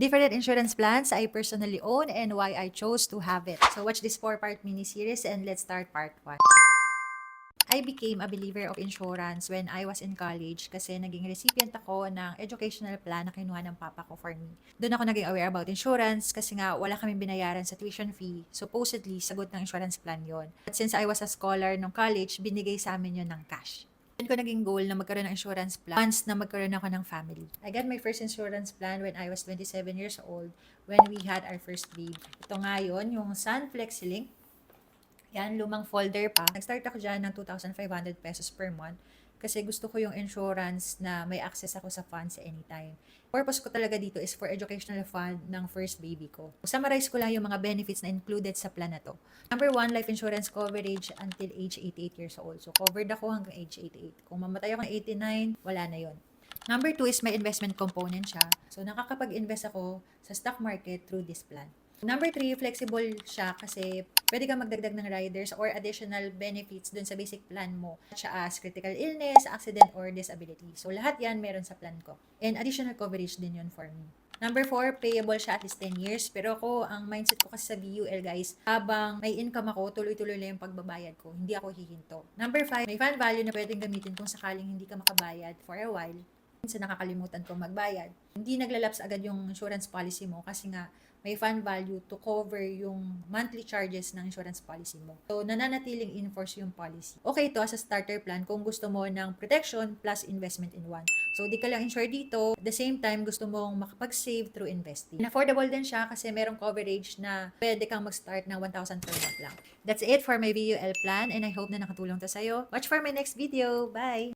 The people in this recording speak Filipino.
Different insurance plans I personally own and why I chose to have it. So watch this 4-part mini-series and let's start part 1. I became a believer of insurance when I was in college kasi naging recipient ako ng educational plan na kinuha ng papa ko for me. Doon ako naging aware about insurance kasi nga wala kaming binayaran sa tuition fee. Supposedly, sagot ng insurance plan yon. But since I was a scholar nung college, binigay sa amin yon ng cash. Doon ko naging goal na magkaroon ng insurance plan once na magkaroon ako ng family. I got my first insurance plan when I was 27 years old when we had our first baby. Ito nga yun, yung Sun FlexiLink. Yan, lumang folder pa. Nag-start ako dyan ng 2,500 pesos per month kasi gusto ko yung insurance na may access ako sa funds anytime. Purpose ko talaga dito is for educational fund ng first baby ko. Summarize ko lang yung mga benefits na included sa plan na to. Number 1, life insurance coverage until age 88 years old. So, covered ako hanggang age 88. Kung mamatay ako ng 89, wala na yon. Number 2 is may investment component siya. So, nakakapag-invest ako sa stock market through this plan. Number 3, flexible siya kasi pwede kang magdagdag ng riders or additional benefits dun sa basic plan mo, such as critical illness, accident, or disability. So, lahat yan meron sa plan ko. And additional coverage din yun for me. Number 4, payable siya at least 10 years. Pero ako, ang mindset ko kasi sa VUL guys, habang may income ako, tuloy-tuloy lang yung pagbabayad ko. Hindi ako hihinto. Number 5, may fund value na pwedeng gamitin kung sakaling hindi ka makabayad for a while. Minsan nakakalimutan ko magbayad. Hindi naglalapse agad yung insurance policy mo kasi nga may fund value to cover yung monthly charges ng insurance policy mo. So, nananatiling in-force yung policy. Okay ito as a starter plan kung gusto mo ng protection plus investment in one. So, di ka lang insured dito. At the same time, gusto mong makapag-save through investing. And affordable din siya kasi merong coverage na pwede kang mag-start ng 1,000 per month lang. That's it for my VUL plan and I hope na nakatulong to sa'yo. Watch for my next video. Bye!